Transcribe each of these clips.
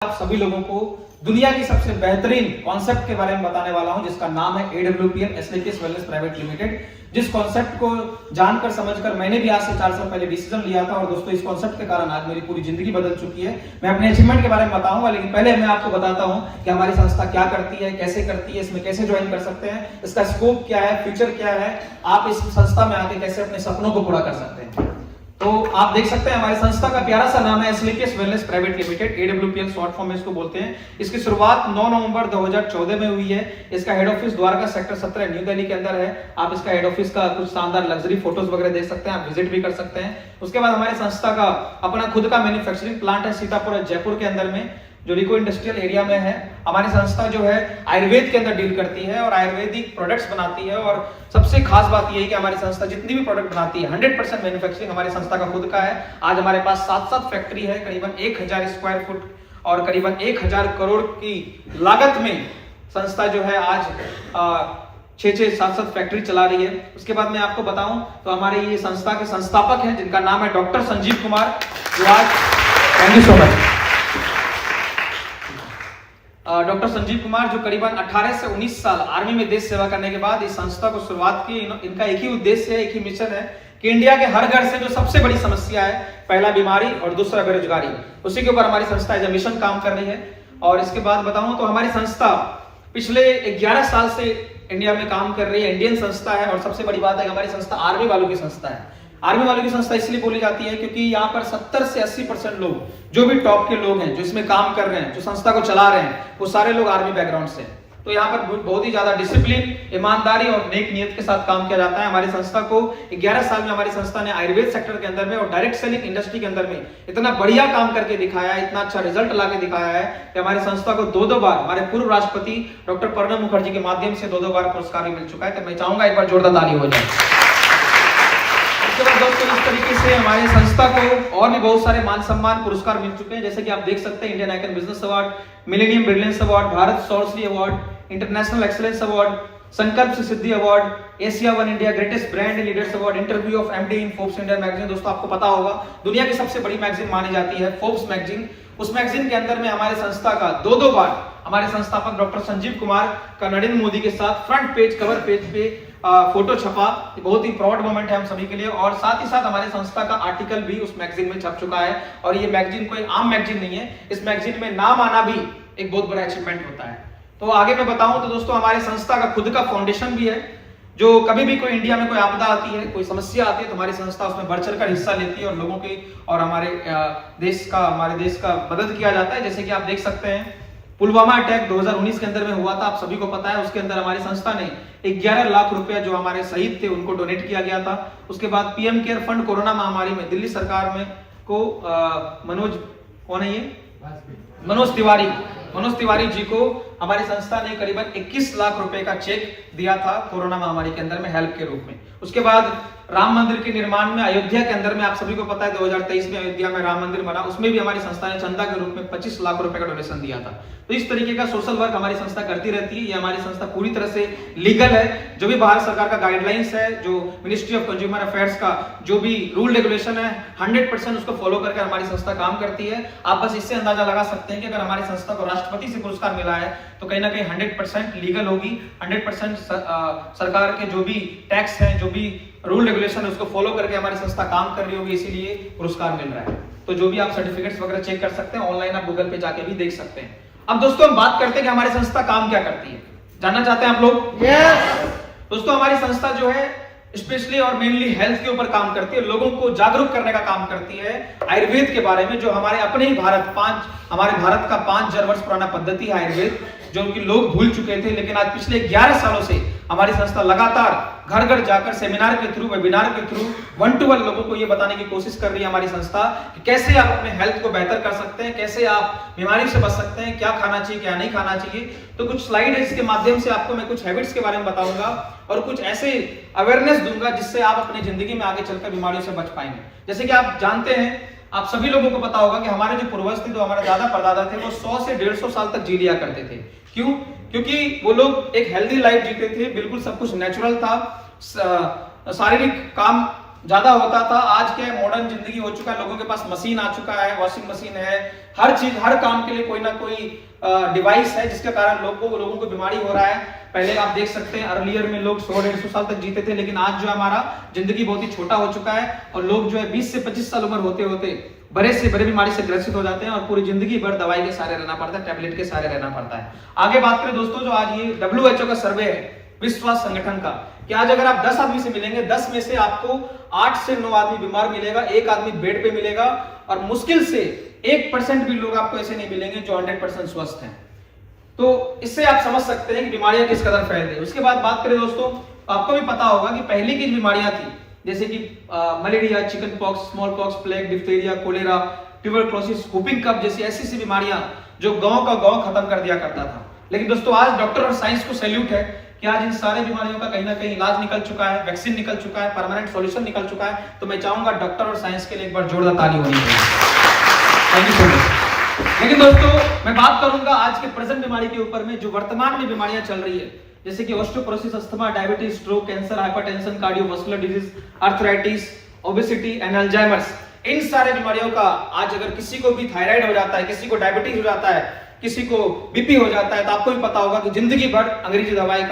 आप सभी लोगों को दुनिया की सबसे बेहतरीन कॉन्सेप्ट के बारे में बताने वाला हूं, जिसका नाम है AWPL एस्लेटिस वेलनेस प्राइवेट लिमिटेड। जिस कॉन्सेप्ट को जानकर समझकर मैंने भी आज से 4 साल पहले डिसीजन लिया था, और दोस्तों इस कॉन्सेप्ट के कारण आज मेरी पूरी जिंदगी बदल चुकी है। मैं अपने अचीवमेंट के बारे में बताऊंगा, लेकिन पहले मैं आपको बताता हूं कि हमारी संस्था क्या करती है, कैसे करती है, इसमें कैसे ज्वाइन कर सकते हैं, इसका स्कोप क्या है, फ्यूचर क्या है, आप इस संस्था में आके कैसे अपने सपनों को पूरा कर सकते हैं। तो आप देख सकते हैं हमारी संस्था का प्यारा सा नाम है Asclepius Wellness Private Limited, AWPL short form में इसको बोलते हैं। इसकी शुरुआत 9 नवंबर 2014 में हुई है। इसका head office Dwarka sector 17 new Delhi के अंदर है। आप इसका हेड ऑफिस का कुछ शानदार लग्जरी फोटोज वगैरह देख सकते हैं, आप विजिट भी कर सकते हैं। उसके बाद हमारी संस्था का अपना खुद का मैन्युफैक्चरिंग प्लांट है सीतापुर जयपुर के अंदर में, जो रिको इंडस्ट्रियल एरिया में है। हमारी संस्था जो है आयुर्वेद के अंदर डील करती है और आयुर्वेदिक प्रोडक्ट्स बनाती है। और सबसे खास बात यह है कि हमारी संस्था जितनी भी प्रोडक्ट बनाती है 100% मैन्युफैक्चरिंग हमारी संस्था का खुद का है। आज हमारे पास 7 फैक्ट्री है, करीबन 1000 स्क्वायर फुट और करीबन 1000 करोड़ की लागत में संस्था जो है आज 6-7 फैक्ट्री चला रही है। उसके बाद मैं आपको बताऊं तो हमारे ये संस्था के संस्थापक हैं, जिनका नाम है डॉक्टर संजीव कुमार, जो आज thank you so much. Doctor Sanjeev Kumar जो करीबन 18 से 19 साल आर्मी में देश सेवा करने के बाद इस संस्था को शुरुआत की। इनका एक ही उद्देश्य है, एक ही मिशन है कि इंडिया के हर घर से जो सबसे बड़ी समस्या है, पहला बीमारी और दूसरा बेरोजगारी, उसी के ऊपर हमारी संस्था एज ए मिशन काम कर रही है। और इसके बाद बताऊं तो हमारी संस्था पिछले 11 साल से इंडिया में काम कर रही है, इंडियन संस्था है। और सबसे बड़ी बात है कि हमारी संस्था आर्मी वालों की संस्था है। आर्मी वालों की संस्था इसलिए बोली जाती है क्योंकि यहाँ पर 70 से 80% लोग, जो भी टॉप के लोग हैं, जो इसमें काम कर रहे हैं, जो संस्था को चला रहे हैं, वो सारे लोग आर्मी बैकग्राउंड से। तो यहाँ पर बहुत ही ज्यादा डिसिप्लिन, ईमानदारी और नेक नियत के साथ काम किया जाता है। हमारी संस्था को 11 साल में हमारी संस्था ने आयुर्वेद सेक्टर के अंदर में और डायरेक्ट सेलिंग इंडस्ट्री के अंदर में इतना बढ़िया काम करके दिखाया है, इतना अच्छा रिजल्ट ला के दिखाया है कि हमारी संस्था को 2 बार हमारे पूर्व राष्ट्रपति डॉक्टर प्रणब मुखर्जी के माध्यम से 2 बार पुरस्कार भी मिल चुका है। तो मैं चाहूंगा एक बार जोरदार ताली हो जाए। दोस्तों इस तरीके से हमारी संस्था को और भी बहुत सारे मान सम्मान पुरस्कार मिल चुके हैं, जैसे कि आप देख सकते हैं Indian icon business award, millennium brilliance award, Bharat Saurashree award, international excellence award, Sankalp Se Siddhi award, Asia One India greatest brand leaders award, interview of MD in Forbes India magazine. दोस्तों आपको पता होगा दुनिया की सबसे बड़ी मैगजीन मानी जाती है फोर्ब्स मैगजीन। उस मैगजीन के अंदर में हमारे संस्था का 2 बार हमारे संस्थापक डॉक्टर संजीव कुमार का नरेंद्र मोदी के साथ फ्रंट पेज कवर पेज पे फोटो छपा। बहुत ही प्राउड मोमेंट है हम सभी के लिए। और साथ ही साथ हमारे संस्था का आर्टिकल भी उस मैगजीन में छप चुका है। और ये मैगजीन कोई आम मैगजीन नहीं है, इस मैगजीन में नाम आना भी एक बहुत बड़ा अचीवमेंट होता है। तो आगे मैं बताऊं तो दोस्तों हमारी संस्था का खुद का फाउंडेशन भी है, जो कभी भी कोई इंडिया में कोई आपदा आती है, कोई समस्या आती है, तो हमारी संस्था उसमें बढ़ चढ़ कर हिस्सा लेती है और लोगों की और हमारे देश का मदद किया जाता है। जैसे कि आप देख सकते हैं पुलवामा अटैक 2019 के अंदर में हुआ था, आप सभी को पता है। उसके अंदर हमारी संस्था ने 11 लाख रुपया जो हमारे शहीद थे उनको डोनेट किया गया था। उसके बाद पीएम केयर फंड कोरोना महामारी में दिल्ली सरकार में को मनोज तिवारी जी को हमारी संस्था ने करीबन 21 लाख रुपए का चेक दिया था कोरोना महामारी के अंदर में हेल्प के रूप में। उसके बाद राम मंदिर के निर्माण में अयोध्या के अंदर में आप सभी को पता है 2023 में अयोध्या में राम मंदिर बना, उसमें भी हमारी संस्था ने चंदा के रूप में 25 लाख रुपए का डोनेशन दिया था। तो इस तरीके का सोशल वर्क हमारी संस्था करती रहती है। ये हमारी संस्था पूरी तरह से लीगल है। जो भी भारत सरकार का गाइडलाइंस है, जो मिनिस्ट्री ऑफ कंज्यूमर अफेयर्स का जो भी रूल रेगुलेशन है, 100% उसको फॉलो करके हमारी संस्था काम करती है। आप बस इससे अंदाजा लगा सकते हैं कि अगर हमारी संस्था को राष्ट्रपति से पुरस्कार मिला है तो कहीं ना कहीं 100% लीगल होगी, 100% सरकार के जो भी टैक्स है, जो भी रूल रेगुलेशन है, उसको फॉलो करके हमारी संस्था काम कर रही होगी, इसीलिए पुरस्कार मिल रहा है। तो जो भी आप सर्टिफिकेट्स वगैरह चेक कर सकते हैं, ऑनलाइन आप गूगल पे जाके भी देख सकते हैं। अब दोस्तों हम बात करते हैं कि हमारी संस्था काम क्या करती है। जानना चाहते हैं आप लोग? दोस्तों हमारी संस्था जो है स्पेशली और मेनली हेल्थ के ऊपर काम करती है, लोगों को जागरूक करने का काम करती है आयुर्वेद के बारे में। जो हमारे अपने ही हमारे भारत का 5000 वर्ष पुराना पद्धति है आयुर्वेद, जो कि लोग भूल चुके थे, लेकिन आज पिछले 11 सालों से हमारी संस्था लगातार घर घर जाकर सेमिनार के थ्रू, वेबिनार के थ्रू 1-to-1 लोगों को ये बताने की कोशिश कर रही है हमारी संस्था कि कैसे आप अपने हेल्थ को बेहतर कर सकते हैं, कैसे आप बीमारी से बच सकते हैं, क्या खाना चाहिए, क्या नहीं खाना चाहिए। तो कुछ स्लाइड है, इसके माध्यम से आपको मैं कुछ हैबिट्स के बारे में बताऊंगा और कुछ ऐसे अवेयरनेस दूंगा जिससे आप अपनी जिंदगी में आगे चलकर बीमारियों से बच पाएंगे। जैसे कि आप जानते हैं, आप सभी लोगों को पता होगा कि हमारे जो पूर्वज थे, जो हमारे दादा परदादा थे, वो 100 से 150 साल तक जी लिया करते थे। क्यों? क्योंकि वो लोग एक हेल्दी लाइफ जीते थे, बिल्कुल सब कुछ नेचुरल था, शारीरिक काम ज्यादा होता था। आज के मॉडर्न जिंदगी हो चुका है, लोगों के पास मशीन आ चुका है, वॉशिंग मशीन है, हर चीज, हर काम के लिए कोई ना कोई डिवाइस है, जिसके कारण लोगों को बीमारी हो रहा है। पहले आप देख सकते हैं अर्लियर में लोग 100-150 साल तक जीते थे, लेकिन आज जो हमारा जिंदगी बहुत ही छोटा हो चुका है और लोग जो है 20 से 25 साल उम्र होते होते बड़े से बड़े बीमारी से ग्रसित हो जाते हैं और पूरी जिंदगी भर दवाई के सहारे रहना पड़ता है, टैबलेट के सहारे रहना पड़ता है। आगे बात करें दोस्तों, जो आज ये WHO का सर्वे है, विश्व स्वास्थ्य संगठन का, कि आज अगर आप 10 आदमी से मिलेंगे, 10 में से आपको 8 से 9 आदमी बीमार मिलेगा, एक आदमी बेड पे मिलेगा और मुश्किल से 1% भी लोग आपको ऐसे नहीं मिलेंगे जो 100% स्वस्थ हैं। तो इससे आप समझ सकते हैं कि बीमारियां किस कदर फैल रही है। उसके बाद बात करें दोस्तों, आपको भी पता होगा कि पहले की बीमारियां थी, जैसे कि malaria, chicken pox, small pox, plague, diphtheria, cholera, tuberculosis, whooping cough जैसी ऐसी बीमारियां जो गांव का गांव खत्म कर दिया करता था। लेकिन दोस्तों आज डॉक्टर और साइंस को सैल्यूट है कि आज इन सारे बीमारियों का कहीं ना कहीं इलाज निकल चुका है, वैक्सीन निकल चुका है, परमानेंट सॉल्यूशन निकल चुका है। तो मैं चाहूंगा डॉक्टर और साइंस के लिए एक बार जोरदार ताली होनी चाहिए। Thank you so much. लेकिन दोस्तों मैं बात करूंगा आज के प्रेजेंट बीमारी के ऊपर में, जो वर्तमान में बीमारियां चल रही है, जैसे कि osteoporosis, asthma, diabetes, stroke, cancer, hypertension, cardiovascular disease, arthritis, obesity and Alzheimer's, इन सारे बीमारियों का आज अगर किसी को भी थायराइड हो जाता है, किसी को डायबिटीज हो जाता है, किसी को बीपी हो जाता है, तो आपको भी पता होगा कि जिंदगी भर अंग्रेजी दवाई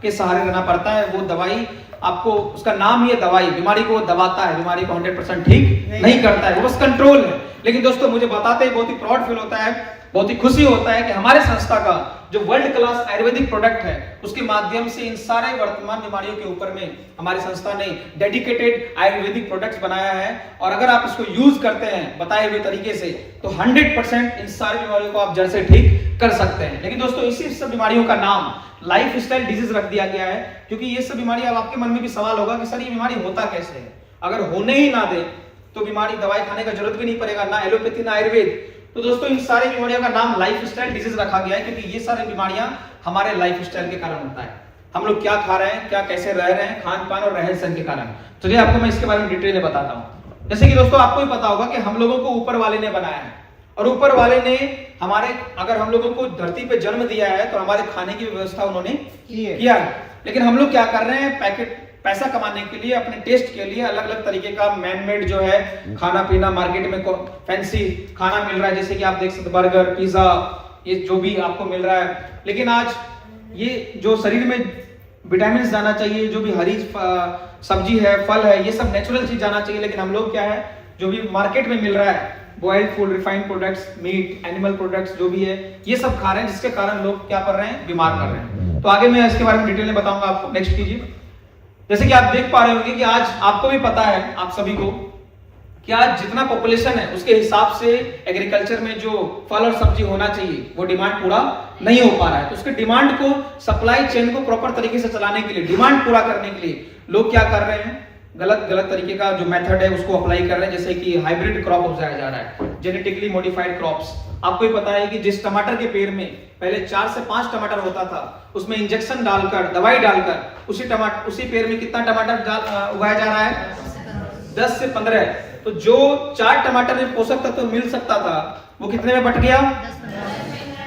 के सहारे रहना पड़ता है। वो दवाई आपको, उसका नाम ही है दवाई, बीमारी को दबाता है, बीमारी को 100% ठीक नहीं करता है, वो बस कंट्रोल है। लेकिन दोस्तों मुझे बताते ही बहुत ही प्राउड फील होता है, बहुत ही खुशी होता है कि हमारे संस्था का जो वर्ल्ड क्लास आयुर्वेदिक प्रोडक्ट है, उसके माध्यम से इन सारे वर्तमान बीमारियों के ऊपर में हमारी संस्था ने डेडिकेटेड आयुर्वेदिक प्रोडक्ट्स बनाया है। और अगर आप इसको यूज करते हैं बताए हुए तरीके से, तो 100% इन सारी बीमारियों को आप जड़ से ठीक कर सकते हैं। लेकिन दोस्तों इसी सब बीमारियों का नाम लाइफ स्टाइल डिजीज रख दिया गया है, क्योंकि ये सब बीमारी, अब आपके मन में भी सवाल होगा कि सर ये बीमारी होता कैसे है। अगर होने ही ना दे तो बीमारी दवाई खाने का जरूरत भी नहीं पड़ेगा, ना एलोपैथी ना आयुर्वेद। तो दोस्तों इन सारी बीमारियों का नाम लाइफ स्टाइल डिजीज रखा गया है, क्योंकि ये सारी बीमारियां हमारे लाइफ स्टाइल के कारण होता है। हम लोग क्या खा रहे हैं, क्या कैसे रह रहे हैं, खान पान और रहन सहन के कारण। चलिए आपको मैं इसके बारे में डिटेल में बताता हूँ। जैसे कि दोस्तों आपको भी पता होगा कि हम लोगों को ऊपर वाले ने बनाया है, और ऊपर वाले ने हमारे, अगर हम लोगों को धरती पे जन्म दिया है तो हमारे खाने की व्यवस्था उन्होंने किया है। लेकिन हम लोग क्या कर रहे हैं, पैसा कमाने के लिए, अपने टेस्ट के लिए अलग अलग तरीके का मैन मेड जो है खाना पीना, मार्केट में फैंसी खाना मिल रहा है, जैसे कि आप देख सकते बर्गर, पिज्जा, ये जो भी आपको मिल रहा है। लेकिन आज ये जो शरीर में विटामिन जाना चाहिए, जो भी हरी सब्जी है, फल है, ये सब नेचुरल चीज जाना चाहिए, लेकिन हम लोग क्या है, जो भी मार्केट में मिल रहा है, boiled food, refined products, meat, animal products जो भी है, ये सब खा रहे हैं, जिसके कारण लोग क्या कर रहे हैं, बीमार कर रहे हैं। तो आगे मैं इसके बारे में डिटेल में बताऊंगा आपको। नेक्स्ट कीजिए। जैसे कि आप देख पा रहे होंगे कि आज आपको भी पता है, आप सभी को, कि आज जितना पॉपुलेशन है उसके हिसाब से एग्रीकल्चर में जो फल और सब्जी होना चाहिए वो डिमांड पूरा नहीं हो पा रहा है। तो उसके डिमांड को, सप्लाई चेन को प्रॉपर तरीके से चलाने के लिए, डिमांड पूरा करने के लिए लोग क्या कर रहे हैं, गलत तरीके का जो मेथड है उसको अप्लाई कर रहे हैं। जैसे कि हाइब्रिड क्रॉप उपजाया जा रहा है, जेनेटिकली मॉडिफाइड क्रॉप्स। आपको ही पता है कि जिस टमाटर के पेड़ में पहले 4 से 5 टमाटर होता था, उसमें इंजेक्शन डालकर, दवाई डालकर उसी पेड़ में कितना टमाटर उगाया जा रहा है, 10 से 15। तो जो 4 टमाटर में पोषक तत्व मिल सकता था वो कितने में बट गया,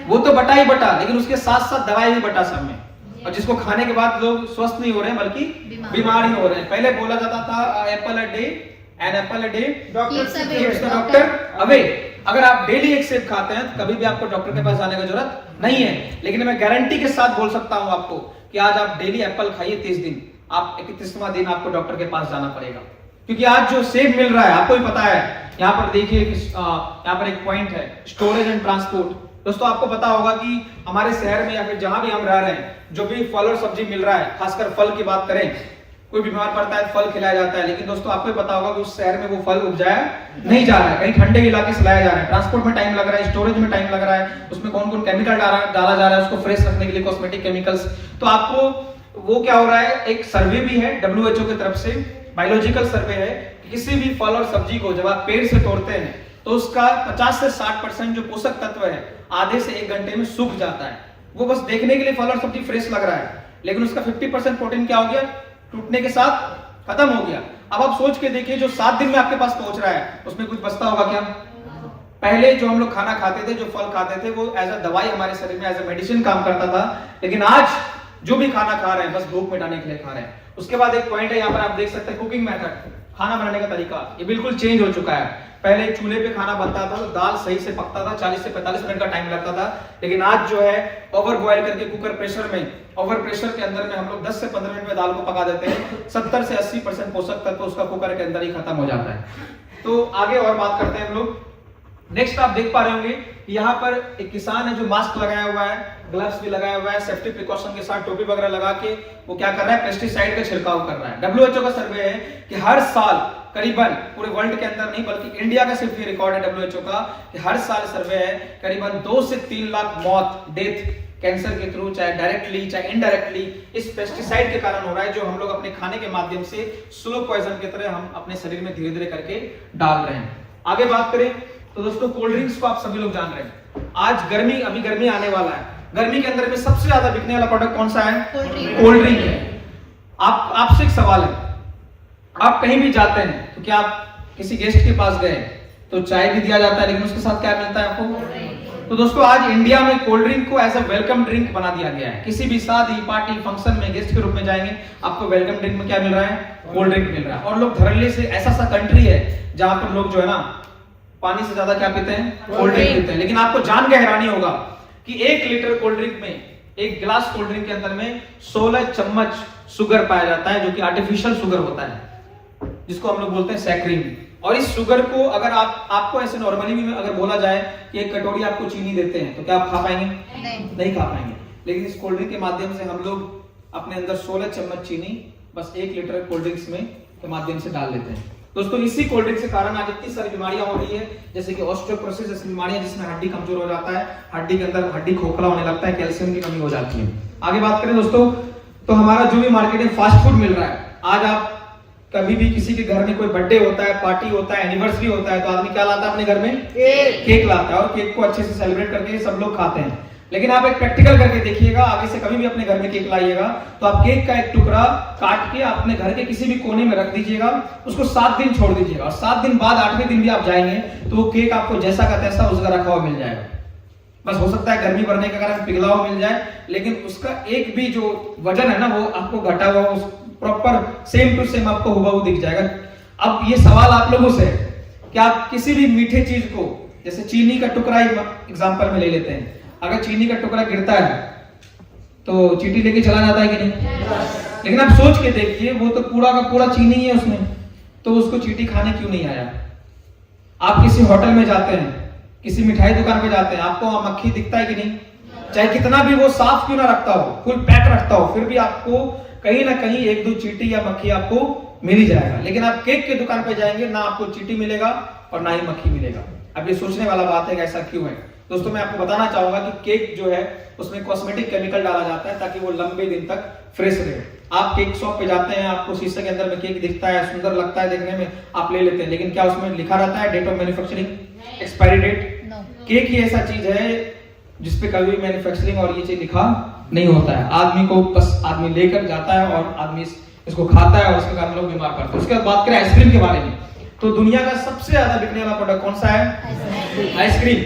वो तो बटा ही बटा, लेकिन उसके साथ साथ दवाई भी बटा सब में। और जिसको खाने के बाद लोग स्वस्थ नहीं हो रहे हैं बल्कि बीमार ही हो रहे हैं। पहले बोला जाता था apple a day, an apple a day keeps the doctor away. अगर आप डेली एक सेब खाते हैं तो कभी भी आपको डॉक्टर के पास जाने की जरूरत नहीं है। लेकिन मैं गारंटी के साथ बोल सकता हूं आपको कि आज आप डेली एप्पल खाइए 30 दिन, आप 31वां दिन आपको डॉक्टर के पास जाना पड़ेगा। क्योंकि आज जो सेब मिल रहा है, आपको भी पता है, यहाँ पर देखिए यहाँ पर एक पॉइंट है, स्टोरेज एंड ट्रांसपोर्ट। दोस्तों आपको पता होगा कि हमारे शहर में या फिर जहां भी हम रह रहे हैं, जो भी फल और सब्जी मिल रहा है, खासकर फल की बात करें, कोई बीमार पड़ता है फल खिलाया जाता है, लेकिन दोस्तों आपको पता होगा कि उस शहर में वो फल उपजाया नहीं जा रहा है, कहीं ठंडे इलाके से लाया जा रहा है, ट्रांसपोर्ट में टाइम लग रहा है, स्टोरेज में टाइम लग रहा है, उसमें कौन कौन केमिकल डाला जा रहा है उसको फ्रेश रखने के लिए, कॉस्मेटिक केमिकल्स। तो आपको वो क्या हो रहा है, एक सर्वे भी है WHO की तरफ से, बायोलॉजिकल सर्वे है कि किसी भी फल और सब्जी को जब आप पेड़ से तोड़ते हैं तो उसका 50 से 60% जो पोषक तत्व है आधे से 1 घंटे में सूख जाता है। वो बस देखने के लिए फल और सब्जी फ्रेश लग रहा है, लेकिन उसका 50% प्रोटीन क्या हो गया, टूटने के साथ खत्म हो गया। अब आप सोच के देखिए, जो 7 दिन में आपके पास पहुंच रहा है उसमें कुछ बचता होगा क्या? पहले जो हम लोग खाना खाते थे, जो फल खाते थे, वो एज अ दवाई हमारे शरीर में एज अ मेडिसिन काम करता था, लेकिन आज जो भी खाना खा रहे हैं बस भूख मिटाने के लिए खा रहे हैं। उसके बाद एक पॉइंट है, यहाँ पर आप देख सकते हैं कुकिंग मेथड। खाना बनाने का तरीका ये बिल्कुल चेंज हो चुका है। पहले चूल्हे पे खाना बनता था तो दाल सही से पकता था, 40 से 45 मिनट का टाइम लगता था। लेकिन आज जो है ओवर बॉयल करके कुकर प्रेशर में, ओवर प्रेशर के अंदर में हम लोग 10 से 15 मिनट में दाल को पका देते हैं। 70 से 80% पोषक तत्व उसका कुकर के अंदर ही खत्म हो जाता है। तो आगे और बात करते हैं हम लोग। नेक्स्ट आप देख पा रहे होंगे यहाँ पर एक किसान है जो मास्क लगाया हुआ है, ग्लव्स भी लगाया हुआ है, सेफ्टी प्रिकॉशन के साथ टोपी वगैरह लगा के वो क्या कर रहा है, पेस्टिसाइड का छिड़काव कर रहा है। WHO का सर्वे है कि हर साल करीबन, पूरे वर्ल्ड के अंदर नहीं बल्कि इंडिया का सिर्फ ये रिकॉर्ड है WHO का, कि हर साल सर्वे है करीबन 2 से 3 लाख मौत, डेथ कैंसर के थ्रू, चाहे डायरेक्टली चाहे इनडायरेक्टली, इस पेस्टिसाइड के कारण हो रहा है, जो हम लोग अपने खाने के माध्यम से स्लो पॉइजन की तरह हम अपने शरीर में धीरे धीरे करके डाल रहे हैं। आगे बात करें तो दोस्तों कोल्ड ड्रिंक्स को आप सभी लोग जान रहे हैं। आज अभी गर्मी आने वाला है, गर्मी के अंदर में सबसे ज्यादा बिकने वाला प्रोडक्ट कौन सा है? कोल्ड ड्रिंक है। आपसे एक सवाल है, आप कहीं भी जाते हैं तो क्या आप किसी गेस्ट के पास गए तो चाय भी दिया जाता है, लेकिन उसके साथ क्या मिलता है आपको? तो दोस्तों आज इंडिया में कोल्ड ड्रिंक को एज अ वेलकम ड्रिंक बना दिया गया है। किसी भी शादी पार्टी फंक्शन में गेस्ट के रूप में जाएंगे, आपको वेलकम ड्रिंक में क्या मिल रहा है? कोल्ड ड्रिंक मिल रहा है। और लोग धड़ल्ले से, ऐसा कंट्री है जहां पर लोग जो है ना पानी से ज्यादा क्या पीते हैं? कोल्ड ड्रिंक पीते हैं। लेकिन आपको जान के हैरानी होगा कि 1 लीटर कोल्ड ड्रिंक में, एक गिलास कोल्ड ड्रिंक के अंदर में 16 चम्मच शुगर पाया जाता है, जो कि आर्टिफिशियल शुगर होता है, जिसको हम लोग बोलते हैं सैकरीन। और इस शुगर को अगर आपको ऐसे नॉर्मली भी अगर बोला जाए कि एक कटोरी आपको चीनी देते हैं तो क्या आप खा पाएंगे? नहीं खा पाएंगे। लेकिन इस कोल्ड ड्रिंक के माध्यम से हम लोग अपने अंदर 16 चम्मच चीनी बस 1 लीटर कोल्ड ड्रिंक्स में के माध्यम से डाल लेते हैं। दोस्तों इसी कोल्ड ड्रिंक के कारण आज इतनी सारी बीमारियां हो रही है, जैसे कि ऑस्टियोपोरोसिस जैसी बीमारियां, जिसमें हड्डी कमजोर हो जाता है, हड्डी के अंदर हड्डी खोखला होने लगता है, कैल्शियम की कमी हो जाती है। आगे बात करें दोस्तों तो हमारा जो भी मार्केट में फास्ट फूड मिल रहा है, आज आप कभी भी किसी के घर में कोई बर्थडे होता है, पार्टी होता है, एनिवर्सरी होता है, तो आदमी क्या लाता है अपने घर में? केक लाता है, और केक को अच्छे से सेलिब्रेट करके सब लोग खाते हैं। लेकिन आप एक प्रैक्टिकल करके देखिएगा, आगे से कभी भी अपने घर में केक लाइएगा तो आप केक का एक टुकड़ा काट के अपने घर के किसी भी कोने में रख दीजिएगा, उसको 7 दिन छोड़ दीजिएगा, और 7 दिन बाद 8वें दिन भी आप जाएंगे तो वो केक आपको जैसा का तैसा उसका रखा हुआ मिल जाएगा। बस हो सकता है गर्मी बढ़ने के कारण पिघला हुआ मिल जाए, लेकिन उसका एक भी जो वजन है ना वो आपको घटा हुआ प्रॉपर सेम टू सेम आपको हुबहू दिख जाएगा। अब ये सवाल आप लोगों से है कि आप किसी भी मीठे चीज को, जैसे चीनी का टुकड़ा एग्जांपल में ले लेते हैं, अगर चीनी का टुकड़ा गिरता है तो चींटी लेके चला जाता है कि नहीं? लेकिन आप सोच के देखिए, वो तो पूरा का पूरा चीनी है उसमें, तो उसको चींटी खाने क्यों नहीं आया? आप किसी होटल में जाते हैं, किसी मिठाई दुकान पे जाते हैं, आपको वहां मक्खी दिखता है कि नहीं? चाहे कितना भी वो साफ क्यों ना रखता हो, फुल पैक रखता हो, फिर भी आपको कहीं ना कहीं 1-2 चींटी या मक्खी आपको मिल ही जाएगा। लेकिन आप केक के दुकान पे जाएंगे, ना आपको चींटी मिलेगा और ना ही मक्खी मिलेगा। अब ये सोचने वाला बात है कि ऐसा क्यों है। दोस्तों मैं आपको बताना चाहूंगा कि केक जो है उसमें कॉस्मेटिक केमिकल डाला जाता है ताकि वो लंबे दिन तक फ्रेश रहे। आप केक शॉप पे जाते हैं, आपको शीशे के अंदर में केक दिखता है, सुंदर लगता है देखने में, आप ले लेते हैं, लेकिन क्या उसमें लिखा रहता है date of manufacturing, expiry date? Cake ही ऐसा चीज है जिसपे कभी मैन्युफैक्चरिंग और ये चीज लिखा नहीं होता है। आदमी को बस आदमी लेकर जाता है और आदमी इसको खाता है और उसके कारण लोग बीमार पड़ते हैं। उसके बाद बात करें आइसक्रीम के बारे में, तो दुनिया का सबसे ज्यादा बिकने वाला प्रोडक्ट कौन सा है? आइसक्रीम।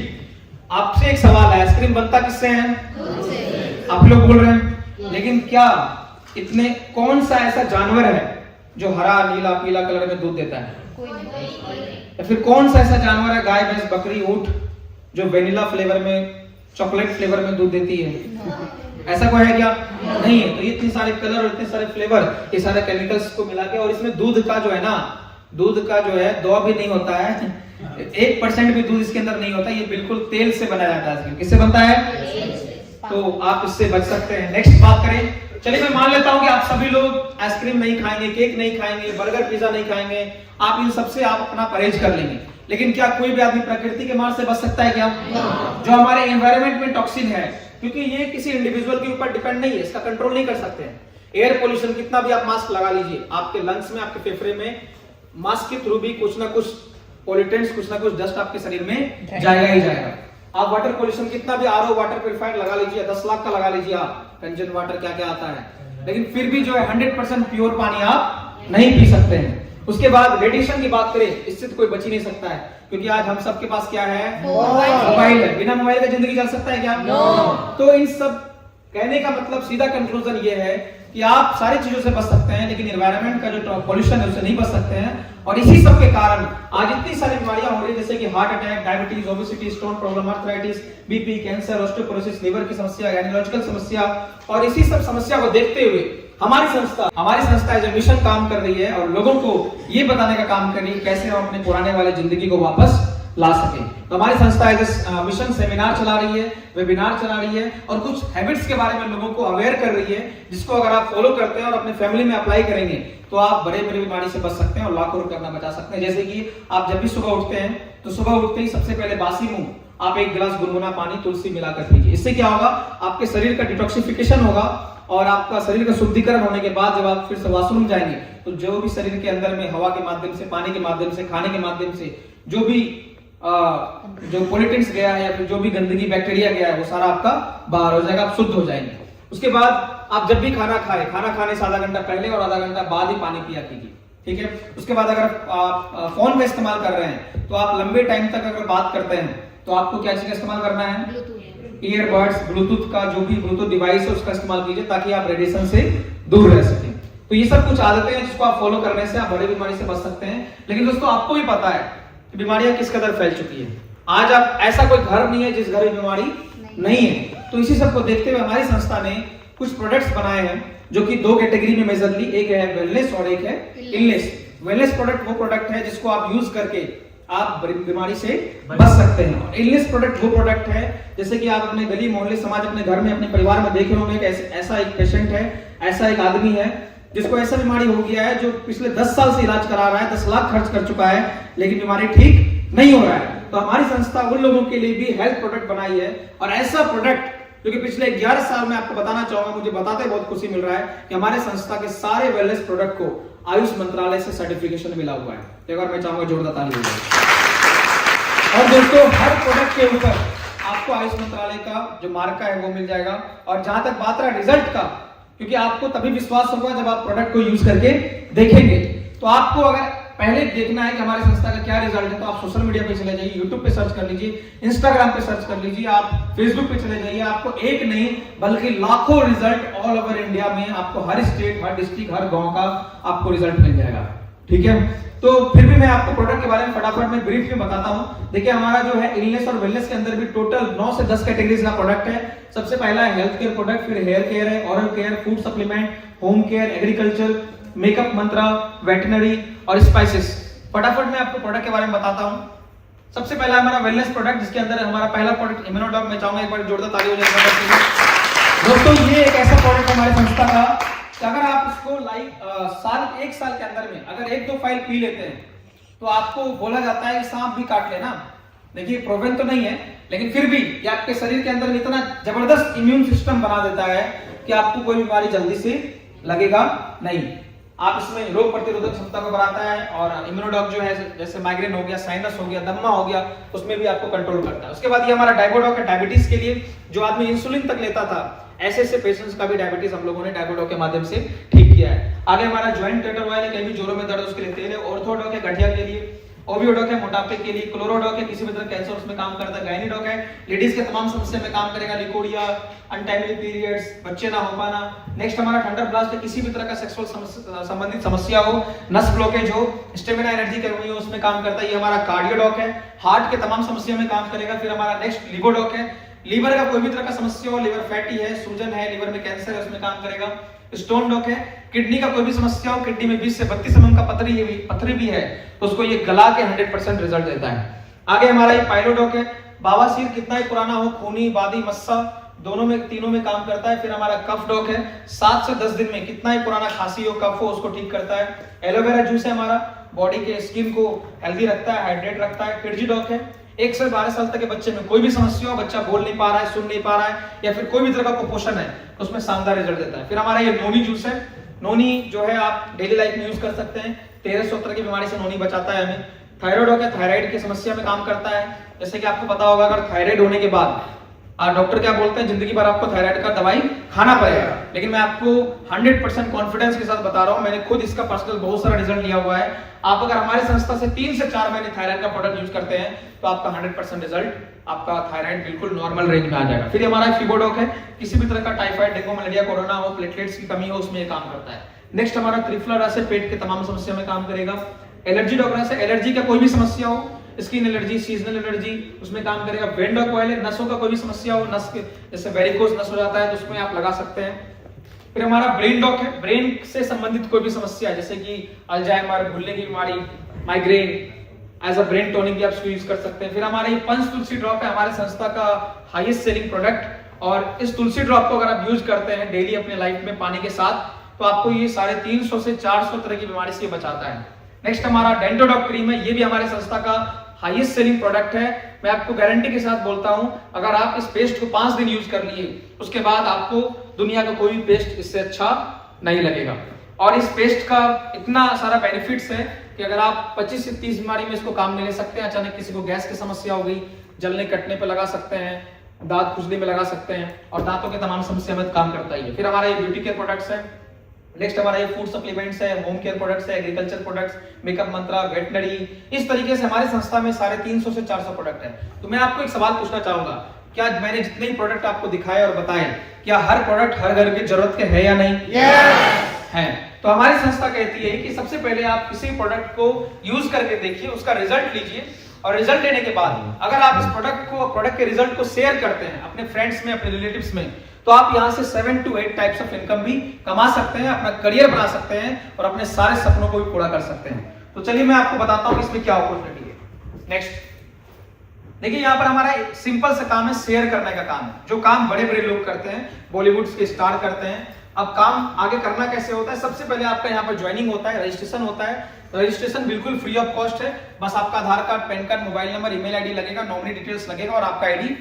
आपसे एक सवाल है, आइसक्रीम बनता किससे है? दूध से। आप लोग बोल रहे हैं, लेकिन क्या इतने कौन सा ऐसा जानवर है जो हरा नीला पीला कलर में दूध देता है? या फिर कौन सा ऐसा जानवर है, गाय भैंस बकरी ऊंट, जो वेनिला फ्लेवर में, चॉकलेट फ्लेवर में दूध देती है? ऐसा कोई है क्या? नहीं है। तो इतने सारे कलर और इतने सारे फ्लेवर, ये सारे केमिकल्स को मिला के, और इसमें दूध का जो है ना, दूध का जो है दवा भी नहीं होता है, 1% भी दूध इसके अंदर नहीं होता, ये बिल्कुल तेल से बनाया जाता है। किससे बनता है? तो आप इससे बच सकते हैं। नेक्स्ट बात करें, चलिए मैं मान लेता हूं कि आप सभी लोग आइसक्रीम नहीं खाएंगे, केक नहीं खाएंगे, बर्गर पिज्जा नहीं खाएंगे, आप इन सबसे आप अपना परहेज कर लेंगे। लेकिन क्या कोई भी आदमी प्रकृति के मार से बच सकता है क्या? जो हमारे एनवायरमेंट में टॉक्सिन है, क्योंकि ये किसी इंडिविजुअल के ऊपर डिपेंड नहीं है, इसका कंट्रोल नहीं कर सकते हैं। एयर पोल्यूशन, कितना भी आप मास्क लगा लीजिए, आपके लंग्स में, आपके फेफड़े में मास्क के थ्रू भी कुछ ना कुछ पॉल्यूटेंट्स, कुछ ना कुछ डस्ट आपके शरीर में जाएगा ही जाएगा। आप वाटर पोल्यूशन, कितना भी आरओ वाटर प्यूरिफायर लगा लीजिए, 10 लाख का लगा लीजिए आप, कंजन वाटर क्या क्या आता है, लेकिन फिर भी जो है 100% प्योर पानी आप नहीं पी सकते हैं। उसके बाद रेडिएशन की बात करें, इससे तो कोई बच ही नहीं सकता है, क्योंकि आज हम सबके पास क्या है? मोबाइल है। बिना मोबाइल के जिंदगी चल सकता है क्या? तो इन सब कहने का मतलब सीधा कंक्लूजन ये है कि आप सारी चीजों से बच सकते हैं, लेकिन एनवायरनमेंट का जो पॉल्यूशन है उससे नहीं बच सकते हैं। और इसी सब के कारण आज इतनी सारी बीमारियां हो रही है, जैसे कि heart attack, diabetes, obesity, stone problem, arthritis, BP, cancer, osteoporosis, liver की समस्या, गायनेकोलॉजिकल समस्या। और इसी सब समस्या को देखते हुए हमारी संस्था एज ए मिशन काम कर रही है और लोगों को ये बताने का काम कर रही है कैसे हम अपने पुराने वाले जिंदगी को वापस ला सके। तो हमारी संस्था एज ए मिशन सेमिनार चला रही है, वेबिनार चला रही है और कुछ हैबिट्स के बारे में लोगों को अवेयर कर रही है, जिसको अगर आप फॉलो करते हैं और अपने फैमिली में अप्लाई करेंगे तो आप बड़े बीमारी से बच सकते हैं और लाखों रुपए अपना बचा सकते हैं। जैसे कि आप जब भी सुबह उठते हैं तो सुबह उठते ही सबसे पहले बासी मुंह आप 1 गिलास गुनगुना पानी तुलसी मिलाकर पीजिए। इससे क्या होगा, आपके शरीर का डिटॉक्सिफिकेशन होगा और आपका शरीर का शुद्धिकरण होने के बाद जब आप फिर से वॉशरूम जाएंगे तो जो भी शरीर के अंदर में हवा के माध्यम से, पानी के माध्यम से, खाने के माध्यम से जो भी जो पॉलिटेंट्स गया है या फिर जो भी गंदगी बैक्टीरिया गया है वो सारा आपका बाहर हो जाएगा, आप शुद्ध हो जाएंगे। उसके बाद आप जब भी खाना खाने से आधा घंटा पहले और आधा घंटा बाद ही पानी पिया कीजिए, ठीक है। उसके बाद अगर आप फोन का इस्तेमाल कर रहे हैं तो आप लंबे टाइम तक अगर बात करते हैं तो आपको क्या चीज का इस्तेमाल करना है, ईयरबड्स, ब्लूटूथ का जो भी ब्लूटूथ डिवाइस है उसका इस्तेमाल कीजिए ताकि आप रेडिएशन से दूर रह सकें। तो ये सब कुछ आदतें हैं जिसको आप फॉलो करने से आप बड़ी बीमारी से बच सकते हैं। लेकिन दोस्तों आपको भी पता है कि बीमारियां किस कदर फैल चुकी है। आज आप ऐसा कोई घर नहीं है जिस घर में बीमारी नहीं है। तो इसी सब को देखते हुए हमारी संस्था ने कुछ प्रोडक्ट्स बनाए हैं जो कि 2 कैटेगरी में मेजरली, एक है वेलनेस और एक है इलनेस। वेलनेस प्रोडक्ट वो प्रोडक्ट है जिसको आप यूज करके आप बीमारी से बच सकते हैं और इलनेस प्रोडक्ट वो प्रोडक्ट है जैसे कि आप अपने गली मोहल्ले समाज, अपने घर में, अपने परिवार में देख रहे होंगे कि ऐसा एक पेशेंट है, ऐसा एक आदमी है जिसको ऐसा बीमारी हो गया है जो पिछले 10 साल से इलाज करा रहा है, 10 लाख खर्च कर चुका है, लेकिन बीमारी ठीक नहीं हो रहा है। तो हमारी संस्था उन लोगों के लिए भी हेल्थ प्रोडक्ट बनाई है और ऐसा प्रोडक्ट जो कि पिछले 11 साल में आपको बताना चाहूंगा, मुझे बताते बहुत खुशी मिल रहा है कि हमारे संस्था के सारे वेलनेस प्रोडक्ट को आयुष मंत्रालय से सर्टिफिकेशन मिला हुआ है। एक बार मैं चाहूंगा जोरदार ताली हो जाए। और दोस्तों हर प्रोडक्ट के ऊपर आपको आयुष मंत्रालय का जो मार्का है वो मिल जाएगा। और जहां तक बात रहा रिजल्ट का, क्योंकि आपको तभी विश्वास होगा जब आप प्रोडक्ट को यूज करके देखेंगे। तो आपको अगर पहले देखना है कि हमारी संस्था का क्या रिजल्ट है तो आप सोशल मीडिया पे चले जाइए, यूट्यूब पे सर्च कर लीजिए, इंस्टाग्राम पे सर्च कर लीजिए, आप फेसबुक पे चले जाइए। आपको एक नहीं बल्कि लाखों रिजल्ट ऑल ओवर इंडिया में आपको हर स्टेट, हर डिस्ट्रिक्ट, हर गांव का आपको रिजल्ट मिल जाएगा, ठीक है। तो फिर भी मैं आपको प्रोडक्ट के बारे में फटाफट में ब्रीफ में बताता हूं। देखिए हमारा जो है इलनेस और वेलनेस के अंदर भी टोटल 9 से 10 कैटेगरीज का प्रोडक्ट है। सबसे पहला है हेल्थ केयर प्रोडक्ट, फिर हेयर केयर है, oral care, food supplement, home care, agriculture, makeup, मंत्रा, वेटनरी और स्पाइसेस। फटाफट मैं आपको प्रोडक्ट के बारे में बताता हूं। सबसे पहला हमारा वेलनेस प्रोडक्ट जिसके अंदर हमारा पहला प्रोडक्ट इम्यूनोडॉग। मैं चाहूंगा एक बार जोरदार ताली हो जाए दोस्तों। ये एक ऐसा प्रोडक्ट हमारी संस्था का अगर आप इसको एक साल के अंदर में अगर 1-2 फाइल पी लेते हैं तो आपको बोला जाता है कि सांप भी काट लेना। देखिए प्रोवन तो नहीं है लेकिन फिर भी ये आपके शरीर के अंदर इतना जबरदस्त इम्यून सिस्टम बना देता है कि आपको कोई बीमारी जल्दी से लगेगा नहीं। आप इसमें रोग प्रतिरोधक क्षमता को बढ़ाता है और इम्यूनोडॉग जो है जैसे माइग्रेन हो गया, साइनस हो गया, दम्मा हो गया, उसमें भी आपको कंट्रोल करता है। उसके बाद ये हमारा डायबोडॉग है डायबिटीज के लिए, जो आदमी इंसुलिन तक लेता था ऐसे पेशेंट्स का भी डायबिटीज हम लोगों ने डायबोडॉग के माध्यम से ठीक किया है। आगे हमारा ज्वाइंट टेटर ऑयल है, कहीं भी जोड़ों में दर्द उसके लिए तेल है, ऑर्थोडॉग है गठिया के लिए, ओवियोडॉग है मोटापे के लिए, क्लोरोडॉग है किसी भी तरह कैंसर उसमें काम करता है, गायनीडॉग है लेडीज के तमाम समस्या में काम करेगा, लिकोरिया, अनटाइमली पीरियड्स, बच्चे ना हो पाना। नेक्स्ट हमारा थंडर ब्लास्ट है, किसी भी तरह का सेक्सुअल संबंधित समस्या हो, नस ब्लॉकेज हो, स्टेमिना एनर्जी की कमी हो उसमें काम करता है। ये हमारा कार्डियोडॉग है, हार्ट के तमाम समस्या में काम करेगा। फिर हमारा नेक्स्ट लिवोडॉग है, लीवर का कोई भी तरह का समस्या हो, लीवर फैटी है, सूजन है, लीवर में कैंसर है उसमें काम करेगा। स्टोन डॉक है, किडनी का कोई भी समस्या हो, किडनी में 20 से 32 mm का पथरी भी है तो उसको ये गला के 100% रिजल्ट देता है। आगे हमारा ये पाइलोडॉक है, बावासीर कितना ही पुराना हो, खूनी, बादी, मस्सा तीनों में काम करता है। फिर हमारा कफ डॉक है, 7 से 10 दिन में कितना ही पुराना खांसी हो, कफ हो उसको ठीक करता है। एलोवेरा जूस है हमारा, बॉडी के स्किन को हेल्दी रखता है, हाइड्रेट रखता है। फिरजी डॉक है, 1 से 12 साल तक के बच्चे में कोई भी समस्या हो, बच्चा बोल नहीं पा रहा है, सुन नहीं पा रहा है या फिर कोई भी तरह का कुपोषण है तो उसमें शानदार रिजल्ट देता है। फिर हमारा ये नोनी जूस है, नोनी जो है आप डेली लाइफ में यूज कर सकते हैं, 1300 तरह की बीमारी से नोनी बचाता है हमें। थायराइड हो गया, थायराइड की समस्या में काम करता है। जैसे कि आपको पता होगा अगर थायराइड होने के बाद डॉक्टर क्या बोलते हैं, जिंदगी भर आपको थायराइड का दवाई खाना पड़ेगा, लेकिन मैं आपको 100% कॉन्फिडेंस के साथ बता रहा हूं, मैंने खुद इसका पर्सनल बहुत सारा रिजल्ट लिया हुआ है। आप अगर हमारे संस्था से 3 से 4 महीने थायराइड का प्रोडक्ट यूज करते हैं तो आपका 100% रिजल्ट, आपका थायराइड बिल्कुल नॉर्मल रेंज में आ जाएगा। फिर हमारा फीबोडॉक है, किसी भी तरह का टाइफाइड, डेंगू, मलेरिया, कोरोना हो, प्लेटलेट्स की कमी हो, उसमें ये काम करता है। नेक्स्ट हमारा त्रिफला से पेट के तमाम समस्या में काम करेगा। एलर्जी डॉक्टर से एलर्जी का कोई भी समस्या हो, स्किन एलर्जी, सीजनल एलर्जी, उसमें काम करेगा। वेंडोक ऑयल है, नसों का कोई भी समस्या हो, नस के जैसे वेरिकोस नस हो जाता है तो उसमें आप लगा सकते हैं। फिर हमारा ब्रेन डॉक है, ब्रेन से संबंधित कोई भी समस्या जैसे कि अल्जाइमर, भूलने की बीमारी, migraine, as a brain tonic भी आप यूज कर सकते हैं। फिर हमारा ये पंच तुलसी ड्रॉप है, हमारे संस्था का हाईएस्ट सेलिंग प्रोडक्ट, और इस तुलसी ड्रॉप को अगर आप यूज करते हैं डेली अपने लाइफ में पानी के साथ तो आपको ये 350 से 400 तरह की बीमारी से बचाता है। नेक्स्ट हमारा डेंटोडॉक क्रीम है, ये भी हमारे संस्था का हाईएस्ट सेलिंग प्रोडक्ट है। मैं आपको गारंटी के साथ बोलता हूं, अगर आप इस पेस्ट को 5 दिन यूज कर लिए उसके बाद आपको दुनिया का कोई भी पेस्ट इससे अच्छा नहीं लगेगा। और इस पेस्ट का इतना सारा बेनिफिट्स है कि अगर आप 25 से 30 बीमारी में इसको काम में ले सकते हैं। अचानक किसी को गैस की समस्या हो गई, जलने कटने पे लगा सकते हैं, दांत खुजली में लगा सकते हैं, और दांतों के तमाम समस्या में काम करता ही है। फिर हमारा ये ब्यूटी केयर प्रोडक्ट्स है। नेक्स्ट हमारा ये फूड सप्लीमेंट्स है, होम केयर प्रोडक्ट्स है, एग्रीकल्चर प्रोडक्ट्स, मेकअप मंत्रा, वेटनरी, इस तरीके से हमारे संस्था में 350 से 400 प्रोडक्ट है। तो मैं आपको एक सवाल पूछना चाहूंगा, क्या मैंने जितने भी प्रोडक्ट आपको दिखाए और बताए, क्या हर प्रोडक्ट हर घर की जरूरत के है या नहीं? है। तो हमारी संस्था कहती है कि सबसे पहले आप किसी प्रोडक्ट को यूज करके देखिए, उसका रिजल्ट लीजिए, और रिजल्ट लेने के बाद अगर आप इस प्रोडक्ट के रिजल्ट को शेयर करते हैं अपने फ्रेंड्स में, अपने रिलेटिव्स में, तो आप यहां से 7 to 8 टाइप्स ऑफ इनकम भी कमा सकते हैं, अपना करियर बना सकते हैं और अपने सारे सपनों को भी पूरा कर सकते हैं। तो चलिए मैं आपको बताता हूं इसमें क्या अपॉर्चुनिटी है। नेक्स्ट देखिए, यहाँ पर हमारा सिंपल सा काम है, शेयर करने का काम है, जो काम बड़े बड़े लोग करते हैं, बॉलीवुड के स्टार करते हैं। अब काम आगे करना कैसे होता है? सबसे पहले आपका यहाँ पर ज्वाइनिंग होता है, रजिस्ट्रेशन होता है। रजिस्ट्रेशन बिल्कुल फ्री ऑफ कॉस्ट है, बस आपका Aadhaar card, PAN card, mobile number, email ID लगेगा, नॉमिनी डिटेल्स लगेगा और आपका आईडी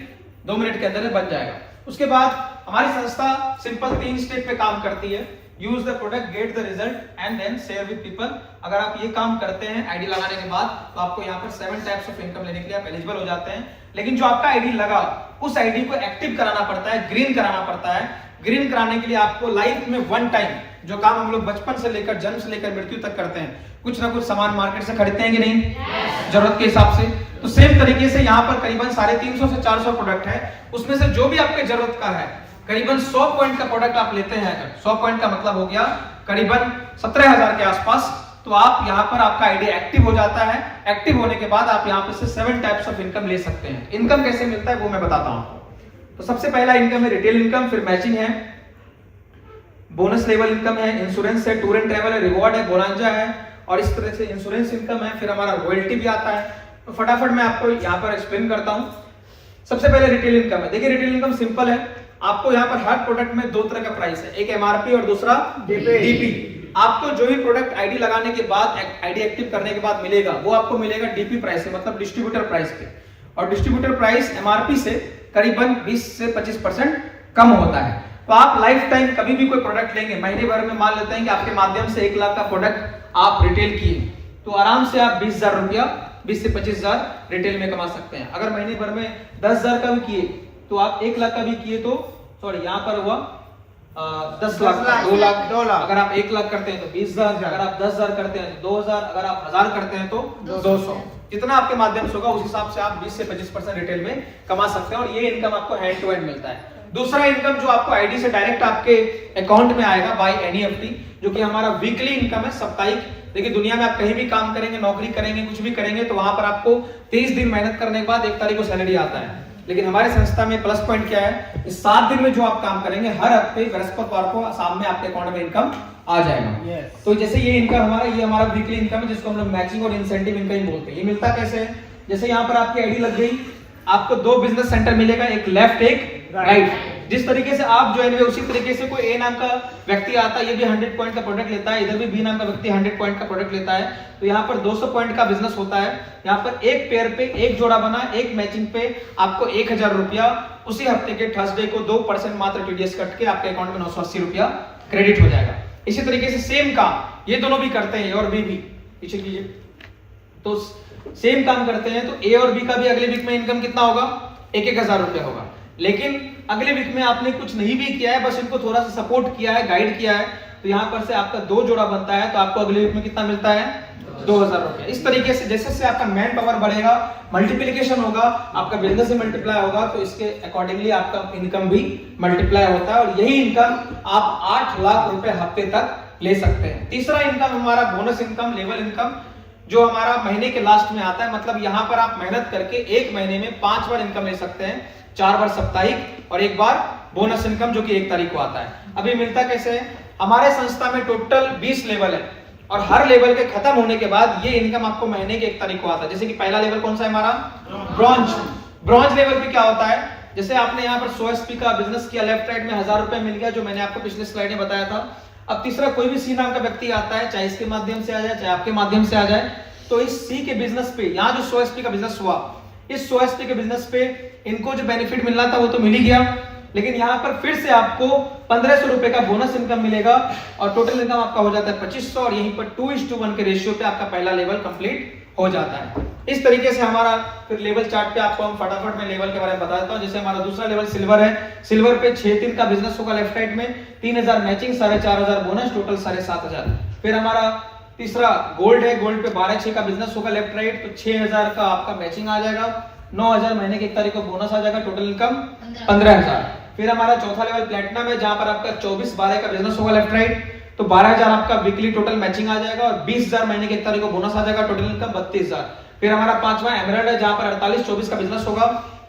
2 मिनट के अंदर बन जाएगा। उसके बाद हमारी संस्था सिंपल 3 स्टेप पे काम करती है। Use the product, get the result and then share with people. अगर आप ये काम करते हैं आईडी लगाने के बाद, तो आपको यहाँ पर 7 टाइप्स ऑफ इनकम लेने के लिए आप एलिजिबल हो जाते हैं। लेकिन जो आपका आईडी लगा, उस आईडी को एक्टिव कराना पड़ता है, ग्रीन कराना पड़ता है। ग्रीन कराने के लिए आपको लाइफ में 1 टाइम, जो काम हम लोग बचपन से लेकर, जन्म से लेकर मृत्यु तक करते हैं, कुछ ना कुछ सामान मार्केट से खरीदते हैं कि नहीं, जरूरत के हिसाब से, तो सेम तरीके से यहाँ पर करीबन 350 से 400 प्रोडक्ट है। उसमें से जो भी आपके जरूरत का है, करीबन 100 पॉइंट का प्रोडक्ट आप लेते हैं, अगर 100 पॉइंट का मतलब हो गया करीबन 17,000 के आसपास, तो आप यहाँ पर आपका आईडी एक्टिव हो जाता है। एक्टिव होने के बाद आप यहाँ पर से 7 टाइप्स ऑफ इनकम ले सकते हैं। इनकम कैसे मिलता है वो मैं बताता हूँ। तो सबसे पहला इनकम है रिटेल इनकम, फिर मैचिंग है, बोनस लेवल इनकम है, इंश्योरेंस है, टूर एंड ट्रैवल है, रिवॉर्ड है, बोनांजा है, और इस तरह से इंश्योरेंस इनकम है। फिर हमारा रॉयल्टी भी आता है। तो फटाफट मैं आपको यहाँ पर एक्सप्लेन करता हूँ। सबसे पहले रिटेल इनकम है। देखिए, रिटेल इनकम सिंपल है। आपको यहाँ पर हर प्रोडक्ट में 2 तरह का प्राइस है, एक एमआरपी और दूसरा डीपी। आपको जो भी प्रोडक्ट आईडी लगाने के बाद, आईडी एक्टिव करने के बाद मिलेगा, वो आपको मिलेगा डीपी प्राइस से, मतलब डिस्ट्रीब्यूटर प्राइस पे। और डिस्ट्रीब्यूटर प्राइस एमआरपी से करीबन 20 से 25% कम होता है। तो आप लाइफ टाइम कभी भी कोई प्रोडक्ट लेंगे, महीने भर में मान लेते हैं कि आपके माध्यम से 1 लाख का प्रोडक्ट आप रिटेल किए, तो आराम से आप 20,000 रुपया, 20 से 25,000 रिटेल में कमा सकते हैं। अगर महीने भर में 10,000 का भी किए, तो आप 1 लाख का भी किए तो, सॉरी यहाँ पर हुआ 10 लाख, 2 लाख। अगर आप 1 लाख करते हैं तो 20,000, अगर आप 10,000 करते हैं तो 2,000, अगर आप 1,000 करते हैं तो 200। जितना आपके माध्यम से होगा उस हिसाब से आप 20 से 25% रिटेल में कमा सकते हैं, और ये इनकम आपको हैंड टू हैंड मिलता है। दूसरा इनकम जो आपको आईडी से डायरेक्ट आपके अकाउंट में आएगा बाय एनईएफटी, जो कि हमारा वीकली इनकम है, साप्ताहिक। देखिए, दुनिया में आप कहीं भी काम करेंगे, नौकरी करेंगे, कुछ भी करेंगे, तो वहां पर आपको 30 दिन मेहनत करने के बाद 1 तारीख को सैलरी आता है। लेकिन हमारे संस्था में प्लस पॉइंट क्या है, इस 7 दिन में जो आप काम करेंगे, हर हफ्ते बृहस्पतिवार को शाम में आपके अकाउंट में इनकम आ जाएगा। तो जैसे ये इनकम हमारा, ये हमारा वीकली इनकम है, जिसको हम लोग मैचिंग और इंसेंटिव इनकम बोलते हैं। ये मिलता कैसे है? जैसे यहाँ पर आपकी आईडी लग गई, आपको 2 बिजनेस सेंटर मिलेगा, एक लेफ्ट एक राइट। जिस तरीके से आप ज्वाइन हुए, उसी तरीके से कोई ए नाम का व्यक्ति आता है, ये भी 100 पॉइंट का प्रोडक्ट लेता है, इधर भी बी नाम का व्यक्ति 100 पॉइंट का प्रोडक्ट लेता है। तो यहाँ पर 200 पॉइंट का बिजनेस होता है। यहाँ पर एक पेयर पे, एक जोड़ा बना, एक मैचिंग पे आपको 1,000 रुपया उसी हफ्ते के थर्सडे को 2% मात्र टीडीएस कट के आपके अकाउंट में 980 रुपया क्रेडिट हो जाएगा। इसी तरीके से सेम काम ये दोनों भी करते हैं, और बी भी, पीछे कीजिए, तो सेम काम करते हैं। तो ए और बी का भी अगले वीक में इनकम कितना होगा? 1,000 रुपया होगा। लेकिन अगले वीक में आपने कुछ नहीं भी किया है, बस इनको थोड़ा सा सपोर्ट किया है, गाइड किया है, तो यहाँ पर से आपका 2 जोड़ा बनता है, तो आपको अगले वीक में कितना मिलता है? 2000 रुपए। इस तरीके से जैसे से आपका मैन पावर बढ़ेगा, मल्टीप्लिकेशन होगा, आपका बिजनेस भी मल्टीप्लाई होगा, तो इसके अकॉर्डिंगली आपका इनकम भी मल्टीप्लाई होता है, और यही इनकम आप 8 लाख रुपए हफ्ते तक ले सकते हैं। तीसरा इनकम हमारा बोनस इनकम, लेवल इनकम, जो हमारा महीने के लास्ट में आता है। मतलब यहाँ पर आप मेहनत करके एक महीने में 5 बार इनकम ले सकते हैं, 4 बार साप्ताहिक और 1 बार बोनस इनकम, जो कि 1 तारीख को आता है। अभी मिलता कैसे है? हमारे संस्था में टोटल 20 लेवल है, और हर लेवल के खत्म होने के बाद ये इनकम आपको महीने के 1 तारीख को आता है। जैसे कि पहला लेवल कौन सा है हमारा? ब्रॉन्ज। ब्रॉन्ज लेवल पे क्या होता है? जैसे आपने यहाँ पर 100 SP का बिजनेस किया, लेफ्ट राइट में 1000 रुपए मिल गया, जो मैंने आपको पिछले स्लाइड में बताया था। अब तीसरा कोई भी सी नाम का व्यक्ति आता है, चाहे इसके माध्यम से आ जाए, चाहे आपके माध्यम से आ जाए, तो इस सी के बिजनेस पे, यहाँ जो 100 SP का बिजनेस हुआ, इस 100 SP के बिजनेस पे इनको जो बेनिफिट मिलना था वो तो मिल ही गया, लेकिन यहाँ पर फिर से आपको 1500 रुपए का बोनस इनकम मिलेगा, और टोटल इनकम आपका हो जाता है 2500, और यहीं पर 2:1 के रेशियो पे आपका पहला लेवल कंप्लीट हो जाता है। इस तरीके से हमारा फिर लेवल चार्ट पे आपको हम फटाफट में लेवल के बारे में बता देता हूँ। जैसे हमारा दूसरा लेवल सिल्वर है, सिल्वर पे 6-3 का बिजनेस होगा लेफ्ट राइट में, 3000 मैचिंग, 4500 बोनस, टोटल 7500। फिर हमारा तीसरा गोल्ड है, गोल्ड पे 12-6 का बिजनेस होगा लेफ्ट राइट, तो 6000 का आपका मैचिंग आ जाएगा, 9000 महीने की 1 तारीख को बोनस आ जाएगा, टोटल इनकम 15000। फिर हमारा चौथा लेवल प्लेटिनम है, जहां पर आपका 24-12 का बिजनेस होगा लेफ्ट राइट, तो 12000 आपका वीकली टोटल मैचिंग आ जाएगा, और 20000 महीने की 1 तारीख को बोनस आ जाएगा, टोटल इनकम 32000। फिर हमारा पांचवा एमराल्ड है, जहां पर 48-24 का बिजनेस होगा,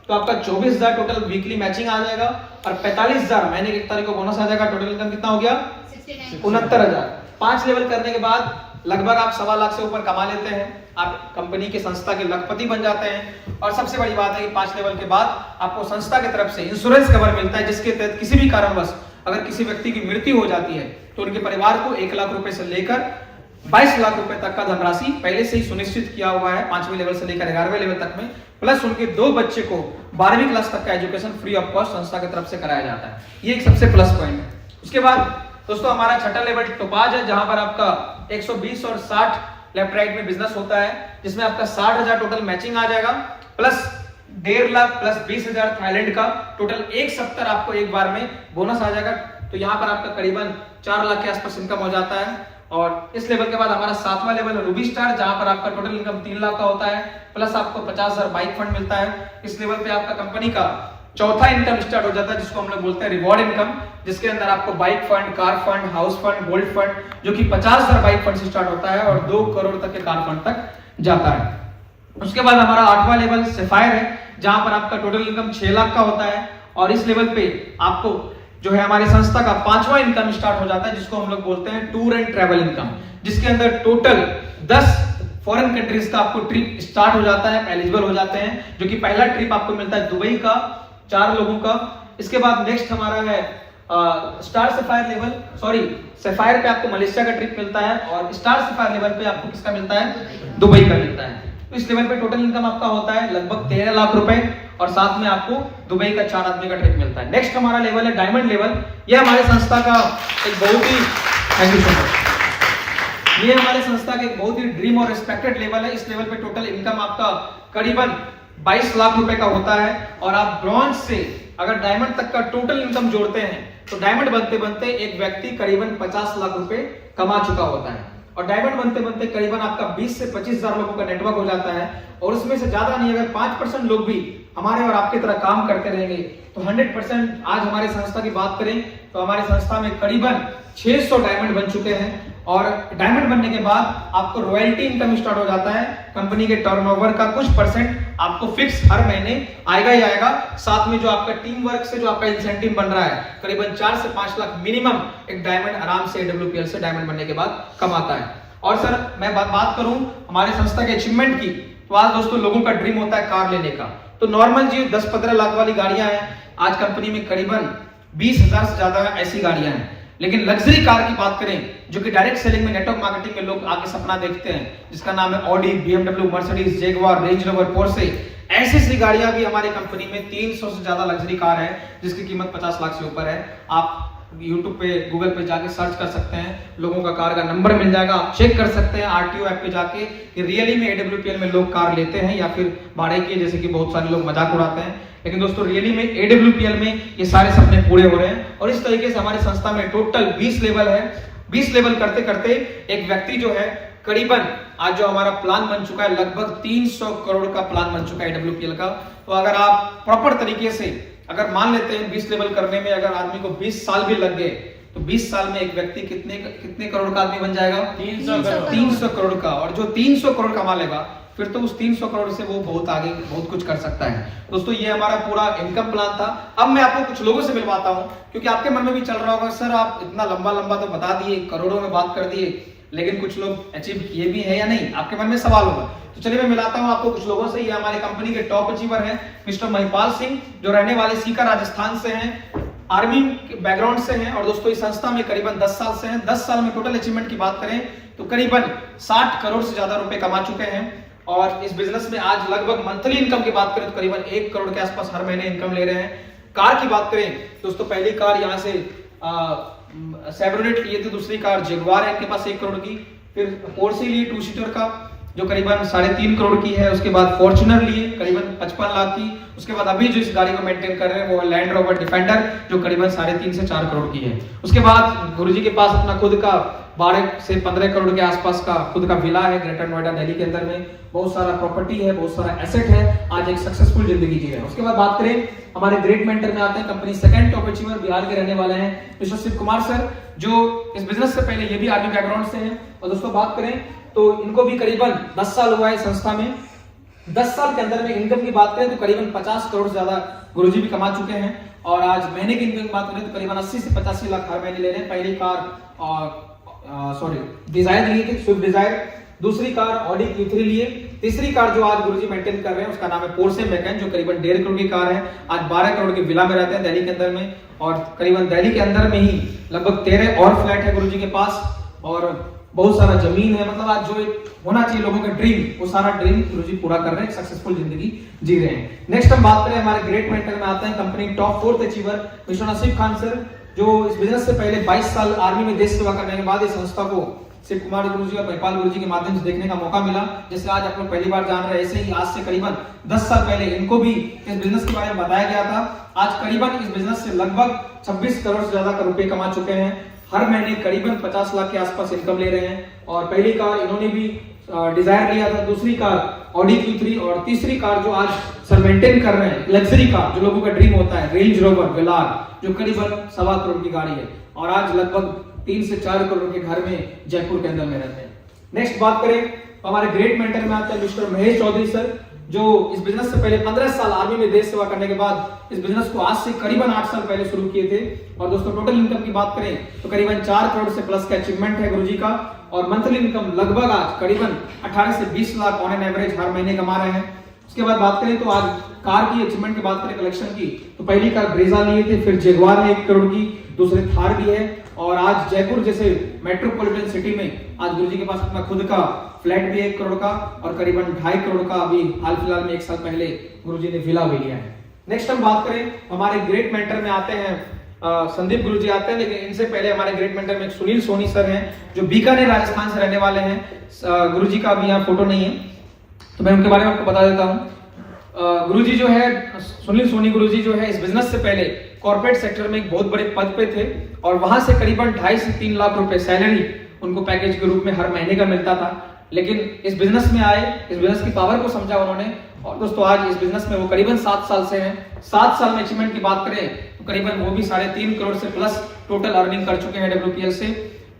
तो आपका 24000 टोटल वीकली मैचिंग आ जाएगा, और 45000 महीने की 1 तारीख को बोनस आ जाएगा, टोटल इनकम कितना हो गया? 69000। 5 लेवल करने के बाद लगभग आप 1.25 लाख से ऊपर कमा लेते हैं, आप कंपनी की संस्था के लखपति बन जाते हैं। और सबसे बड़ी बात है कि 5 लेवल के बाद आपको संस्था की तरफ से इंश्योरेंस कवर मिलता है, जिसके तहत किसी भी कारणवश अगर किसी व्यक्ति की मृत्यु हो जाती है, तो उनके परिवार को 1 लाख रुपए से लेकर 22 लाख रुपए तक का धनराशि पहले से ही सुनिश्चित किया हुआ है, 5वें लेवल से लेकर 11वें लेवल तक में, प्लस उनके 2 बच्चे को 12वीं क्लास तक का एजुकेशन फ्री ऑफ कॉस्ट संस्था की तरफ से कराया जाता है। ये एक सबसे प्लस पॉइंट है। उसके बाद दोस्तों हमारा छठा लेवल टोपाज है, जहां पर आपका 120 और 60 लेफ्ट राइट में बिजनेस होता है, जिसमें आपका 60,000 टोटल मैचिंग आ जाएगा, प्लस 1.5 लाख प्लस 20,000 थाईलैंड का, टोटल 170 आपको एक बार में बोनस आ जाएगा। तो यहाँ पर आपका करीबन 4 लाख के आसपास इनकम हो जाता है। और इस लेवल के बाद हमारा 7वां लेवल है रूबी स्टार, जहां पर आपका टोटल इनकम 3 लाख का होता है, प्लस आपको 50,000 बाइक फंड मिलता है। इस लेवल पे आपका कंपनी का चौथा इनकम स्टार्ट हो जाता है, जिसको हम लोग बोलते हैं रिवॉर्ड इनकम, जिसके अंदर आपको bike fund, car fund, house fund, gold fund, जो कि 50,000 बाइक फंड से स्टार्ट होता है और 2 करोड़ तक के कार फंड तक जाता है। उसके बाद हमारा 8वां लेवल सफायर है, जहां पर आपका टोटल इनकम 6 लाख का होता है, और इस लेवल पे आपको जो है हमारी संस्था का 5वां इनकम स्टार्ट हो जाता है, जिसको हम लोग बोलते हैं टूर एंड ट्रैवल इनकम, जिसके अंदर टोटल 10 फॉरेन कंट्रीज का आपको ट्रिप स्टार्ट हो जाता है, एलिजिबल हो जाते हैं, जो कि पहला ट्रिप आपको मिलता है दुबई का 4 लोगों का। इसके बाद नेक्स्ट हमारा है star sapphire level, sorry sapphire पे आपको मलेशिया का ट्रिप मिलता है, और स्टार सफायर लेवल पे आपको किसका मिलता है? दुबई का मिलता है। तो इस लेवल पे टोटल इनकम आपका होता है लगभग 13 लाख रुपए, और साथ में आपको दुबई का 4 आदमी का ट्रिप मिलता है। नेक्स्ट हमारा लेवल है डायमंड लेवल। ये हमारे संस्था का एक बहुत ही, थैंक यू सो मच, ये हमारे संस्था के एक बहुत ही ड्रीम और रिस्पेक्टेड लेवल है। इस लेवल पे टोटल इनकम आपका करीबन 22 लाख रुपए का होता है, और आप ब्रॉन्ज से अगर डायमंड तक का टोटल इनकम जोड़ते हैं, तो डायमंड बनते बनते एक व्यक्ति करीबन 50 लाख रुपए कमा चुका होता है, और डायमंड बनते बनते करीबन आपका 20 से 25,000 लोगों का नेटवर्क हो जाता है। और उसमें से ज्यादा नहीं, अगर 5% लोग भी हमारे और आपकी तरह काम करते रहेंगे, तो 100% आज हमारी संस्था की बात करें तो हमारी संस्था में करीबन 600 डायमंड बन चुके हैं। और डायमंड बनने के बाद आपको रॉयल्टी इनकम स्टार्ट हो जाता है, कंपनी के टर्नओवर का कुछ परसेंट आपको फिक्स हर महीने आएगा ही आएगा। साथ में जो आपका टीम वर्क से जो आपका इंसेंटिव बन रहा है, करीबन 4 से 5 लाख मिनिमम एक डायमंड आराम से AWPL से डायमंड बनने के बाद कमाता है। और सर मैं बात करूं हमारे संस्था के अचीवमेंट की, तो आज दोस्तों लोगों का ड्रीम होता है कार लेने का। तो नॉर्मल जी 10-15 लाख वाली गाड़ियां हैं, आज कंपनी में करीबन 20,000 से ज्यादा ऐसी गाड़ियां हैं। लेकिन लग्जरी कार की बात करें, जो कि डायरेक्ट सेलिंग में, नेटवर्क मार्केटिंग में लोग आगे सपना देखते हैं, जिसका नाम है Audi, BMW, Mercedes, Jaguar, range rover, Porsche, ऐसी गाड़ियां भी हमारी कंपनी में 300 से ज्यादा लग्जरी कार है, जिसकी कीमत 50 लाख से ऊपर है। आप यूट्यूब पे गूगल पे जाके सर्च कर सकते हैं, लोगों का कार का नंबर मिल जाएगा, आप चेक कर सकते हैं आरटीओ ऐप पे जाके कि रियली में AWPL में लोग कार लेते हैं या फिर भाड़े की, जैसे कि बहुत सारे लोग मजाक उड़ाते हैं। लेकिन दोस्तों रियली में AWPL में ये सारे सपने पूरे हो रहे हैं। और इस तरीके से हमारी संस्था में टोटल 20 लेवल है। 20 लेवल करते करते एक व्यक्ति जो है करीबन आज जो हमारा प्लान बन चुका है लगभग 300 करोड़ का प्लान बन चुका है AWPL का। तो अगर आप प्रॉपर तरीके से अगर मान लेते हैं 20 लेवल करने में अगर आदमी को 20 साल भी लग गए तो 20 साल में एक व्यक्ति कितने करोड़ का आदमी बन जाएगा? 300 करोड़ का। और जो 300 करोड़ कमा लेगा फिर तो उस 300 करोड़ से वो बहुत आगे बहुत कुछ कर सकता है। दोस्तों ये हमारा पूरा इनकम प्लान था। अब मैं आपको कुछ लोगों से मिलवाता हूं, क्योंकि आपके मन में भी चल रहा होगा सर आप इतना लंबा लंबा तो बता दिए, करोड़ों में बात कर दिए, लेकिन कुछ लोग अचीव किए भी है या नहीं, आपके मन में सवाल होगा। तो चलिए मैं मिलाता हूं आपको कुछ लोगों से। ये हमारे कंपनी के टॉप अचीवर हैं मिस्टर महिपाल सिंह, जो रहने वाले सीकर राजस्थान से हैं, आर्मी बैकग्राउंड से हैं और दोस्तों इस संस्था में करीबन 10 साल से हैं। 10 साल में टोटल अचीवमेंट की बात करें तो करीबन 60 करोड़ से ज्यादा रुपए कमा चुके हैं। और इस बिजनेस में आज लगभग मंथली इनकम की बात करें तो करीबन 1 करोड़ के आसपास हर महीने इनकम ले रहे हैं। कार की बात करें दोस्तों, पहली कार यहाँ से सेब्रोनेट लिए थे, दूसरी कार जगुआर है इनके पास 1 करोड़ की, फिर पोर्शे लिए 2 सीटर का जो करीबन 3.5 करोड़ की है, उसके बाद फॉर्च्यूनर लिए करीबन 55 लाख की, उसके बाद अभी जो इस गाड़ी को मेंटेन कर रहे हैं वो लैंड रोवर डिफेंडर जो करीबन 3.5 से 4 करोड़ की है। उसके बाद गुरुजी के पास अपना खुद का 12 से 15 करोड़ के आसपास का खुद का विला है ग्रेटर नोएडा दिल्ली के अंदर में, बहुत सारा प्रॉपर्टी है, बहुत सारा एसेट है, आज एक सक्सेसफुल जिंदगी जी रहे हैं। उसके बाद बात करें हमारे ग्रेट मेंटर में आते हैं company second top achiever Bihar के रहने वाले हैं मिस्टर शिव कुमार सर, जो इस बिजनेस से पहले ये भी आर्मी बैकग्राउंड से हैं। और दोस्तों बात करें तो इनको भी करीबन 10 साल हुआ है संस्था में। 10 साल के अंदर में इनकम की बात करें तो करीबन 50 करोड़ से ज्यादा गुरुजी भी कमा चुके हैं। और आज महीने की इनकम की बात करें तो करीबन 80 से 85 लाख हर महीने ले रहे हैं। पहली कार डिजायर लिए थे, स्विफ्ट डिजायर, दूसरी कार ऑडी Q3 लिए, तीसरी कार जो आज गुरुजी मेंटेन कर रहे हैं उसका नाम है पोर्शे मैकन जो करीबन 1.5 करोड़ की कार है। आज 12 करोड़ की विला में रहते हैं दिल्ली के अंदर में, और करीबन दिल्ली के अंदर में ही लगभग 13 और फ्लैट है गुरुजी के पास, और बहुत सारा जमीन है। मतलब आज जो होना चाहिए लोगों का ड्रीम, वो सारा ड्रीम गुरुजी पूरा कर रहे हैं, सक्सेसफुल जिंदगी जी रहे हैं। नेक्स्ट हम बात करें हमारे ग्रेट मेंटर में आते हैं company top 4th achiever mister नसीब खान सर, जो इस बिजनेस से पहले 22 साल आर्मी में देश सेवा करने के बाद इस संस्था को शिव कुमार गुरुजी और महिपाल गुरुजी के माध्यम से देखने का मौका मिला। जैसे आज आप लोग पहली बार जान रहे हैं, ऐसे ही आज से करीबन 10 साल पहले इनको भी इस बिजनेस के बारे में बताया गया था। आज करीबन इस बिजनेस से लगभग 26 करोड़ से ज्यादा रुपए कमा चुके हैं, हर महीने करीबन 50 लाख के आसपास इनकम ले रहे हैं। और पहली कार इन्होंने भी डिजायर लिया था, दूसरी कार ऑडी Q3 और तीसरी कार जो आज सर मेंटेन कर रहे हैं लग्जरी कार जो लोगों का ड्रीम होता है रेंज रोवर वेलार जो करीबन 1.25 करोड़ की गाड़ी है, और आज लगभग 3 से 4 करोड़ के घर में जयपुर के अंदर में रहते हैं। नेक्स्ट बात करें तो हमारे ग्रेट मेंटर में आते हैं मिस्टर महेश चौधरी सर, जो इस बिजनेस से पहले 15 साल आर्मी में देश सेवा करने के बाद इस बिजनेस को आज से करीबन 8 साल पहले शुरू किए थे। और दोस्तों टोटल इनकम की बात करें तो करीबन 4 करोड़ से प्लस का अचीवमेंट है गुरुजी का, और मंथली इनकम लगभग आज करीबन 18 से 20 लाख ऑन एन एवरेज हर महीने कमा रहे हैं। उसके बाद बात करें तो आज कार की अचीवमेंट की बात करें कलेक्शन की तो पहली कार ब्रेजा लिए थे, फिर जगुआर है 1 करोड़ की, दूसरी थार भी है, और आज जयपुर जैसे मेट्रोपॉलिटन सिटी में आज गुरुजी के पास अपना खुद का फ्लैट भी 1 करोड़ का, और करीबन 2.5 करोड़ का अभी हाल फिलहाल में 1 साल पहले गुरुजी ने विला भी लिया है। नेक्स्ट हम बात करें हमारे ग्रेट मेंटर में आते हैं संदीप गुरुजी आते हैं, लेकिन इनसे पहले हमारे ग्रेट मेंटर में एक सुनील सोनी सर हैं जो बीकानेर राजस्थान से रहने वाले हैं। गुरुजी का अभी यहाँ फोटो नहीं है तो मैं उनके बारे में आपको बता देता हूँ। गुरुजी जो है सुनील सोनी गुरुजी जो है इस बिजनेस से पहले कॉर्पोरेट सेक्टर में एक बहुत बड़े पद पे थे, और वहां से करीबन 2.5 से 3 लाख रुपए सैलरी उनको पैकेज के रूप में हर महीने का मिलता था। लेकिन इस बिजनेस में आए, इस बिजनेस की पावर को समझा उन्होंने, और दोस्तों आज इस बिजनेस में वो करीबन 7 साल से हैं। 7 साल में अचीवमेंट की बात करें तो करीबन वो भी 3.5 करोड़ से प्लस टोटल अर्निंग कर चुके हैं AWPL से।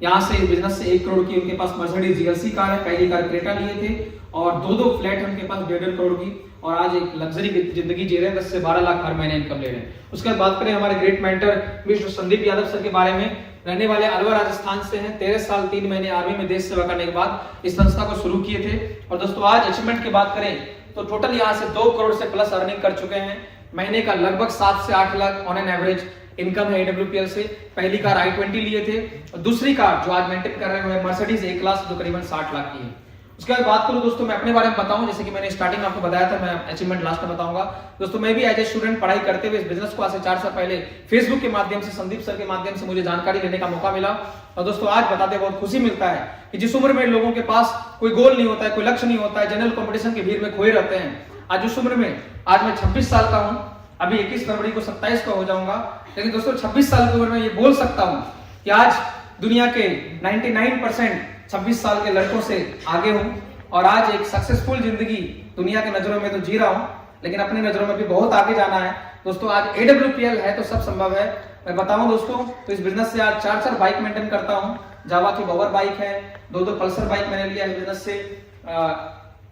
यहाँ से इस बिजनेस से 1 करोड़ की उनके पास मर्सिडीज GLC कार है, पहली कार क्रेटा लिए थे, और 2 फ्लैट है उनके पास 1.5 करोड़ की, और आज एक लग्जरी जिंदगी जी रहे हैं, 10 से 12 लाख हर महीने इनकम ले रहे हैं। उसके बाद बात करें हमारे great mentor mister Sandeep Yadav sir के बारे में, रहने वाले अलवर राजस्थान से हैं, 13 साल 3 महीने आर्मी में देश सेवा करने के बाद इस संस्था को शुरू किए थे। और दोस्तों आज अचीवमेंट की बात करें तो टोटल यहाँ से 2 करोड़ से प्लस अर्निंग कर चुके हैं, महीने का लगभग 7 से 8 lakh on an average income है AWPL से। पहली कार i20 लिए थे, और दूसरी कार जो आज मेंटेन कर रहे हैं मर्सिडीज A क्लास जो करीबन 60 लाख की है। उसके बाद बात करूं दोस्तों, मैं अपने बारे में बताऊं, जैसे कि मैंने स्टार्टिंग में आपको बताया था, मैं अचीवमेंट लास्ट में बताऊंगा। दोस्तों मैं भी एज ए स्टूडेंट पढ़ाई करते हुए इस बिजनेस को आज से 4 साल पहले फेसबुक के माध्यम से, संदीप सर के माध्यम से मुझे जानकारी लेने का मौका मिला। और दोस्तों आज बताते बहुत खुशी मिलता है कि जिस उम्र में लोगों के पास कोई गोल नहीं होता है, कोई लक्ष्य नहीं होता है, जनरल कॉम्पिटिशन की भीड़ में खोए रहते हैं, आज उस उम्र में, आज मैं 26 साल का हूं, अभी 21 फरवरी को 27 का हो जाऊंगा, लेकिन दोस्तों 26 साल की उम्र में ये बोल सकता हूं कि आज दुनिया के 99% 26 साल के लड़कों से आगे हूं और आज एक सक्सेसफुल जिंदगी दुनिया के नजरों में तो जी रहा हूं, लेकिन अपनी नजरों में भी बहुत आगे जाना है। दोस्तों आज AWPL है तो सब संभव है। मैं बताऊं दोस्तों, तो इस बिजनेस से आज 4 बाइक मेंटेन करता हूं। जावा की बवर बाइक है, 2 पल्सर बाइक मैंने लिया है बिजनेस से,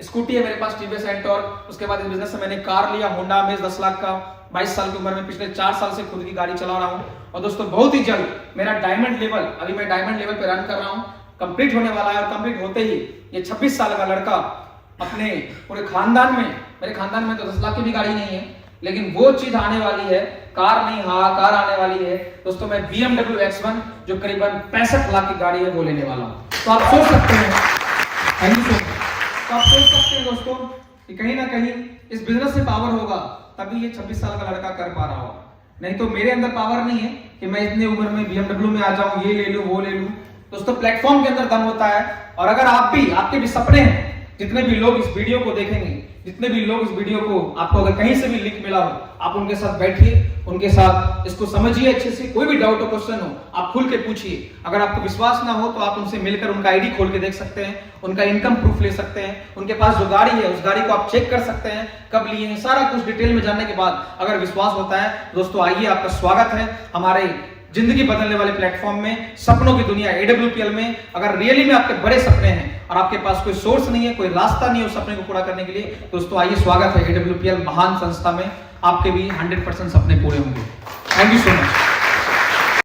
स्कूटी है मेरे पास टीवीएस एंटॉर्क। उसके बाद इस बिजनेस से मैंने कार लिया होंडा अमेज 10 लाख का, 22 साल की उम्र में, पिछले 4 साल से खुद की गाड़ी चला रहा हूं। और दोस्तों बहुत ही जल्द मेरा डायमंड लेवल, अभी मैं डायमंड लेवल पे रन कर रहा हूं, कंप्लीट होने वाला है। और कंप्लीट होते ही ये 26 साल का लड़का अपने पूरे खानदान में, मेरे खानदान में तो 10 लाख की भी गाड़ी नहीं है, लेकिन वो चीज आने वाली है, कार नहीं, हाँ कार आने वाली है दोस्तों। मैं BMW X1 जो करीबन 65 लाख की गाड़ी है वो लेने वाला हूं। तो आप सोच सकते हैं, थैंक यू सो मच। तो आप सोच सकते हैं दोस्तों कि कहीं ना कहीं इस बिजनेस से पावर होगा तभी ये 26 साल का लड़का कर पा रहा होगा, नहीं तो मेरे अंदर पावर नहीं है कि मैं इतनी उम्र में BMW में आ जाऊं, ये ले लूं वो ले लूं। दोस्तों प्लेटफॉर्म के अंदर दम होता है। और अगर आप भी, आपके भी सपने हैं, जितने भी लोग इस वीडियो को देखेंगे, जितने भी लोग इस वीडियो को, आपको अगर कहीं से भी लिंक मिला हो, आप उनके साथ बैठिए, उनके साथ इसको समझिए अच्छे से। कोई भी डाउट हो, क्वेश्चन हो, आप खुल के पूछिए। अगर आपको विश्वास ना हो तो आप उनसे मिलकर उनका आईडी खोल के देख सकते हैं, उनका इनकम प्रूफ ले सकते हैं, उनके पास जो गाड़ी है उस गाड़ी को आप चेक कर सकते हैं, कब लिए हैं, सारा कुछ डिटेल में जानने के बाद अगर विश्वास होता है, दोस्तों आइए, आपका स्वागत है हमारे जिंदगी बदलने वाले प्लेटफॉर्म में, सपनों की दुनिया AWPL में। अगर रियली में आपके बड़े सपने हैं और आपके पास कोई सोर्स नहीं है, कोई रास्ता नहीं है उस सपने को पूरा करने के लिए, दोस्तों आइए, स्वागत है AWPL महान संस्था में। आपके भी 100% सपने पूरे होंगे। Thank you so much.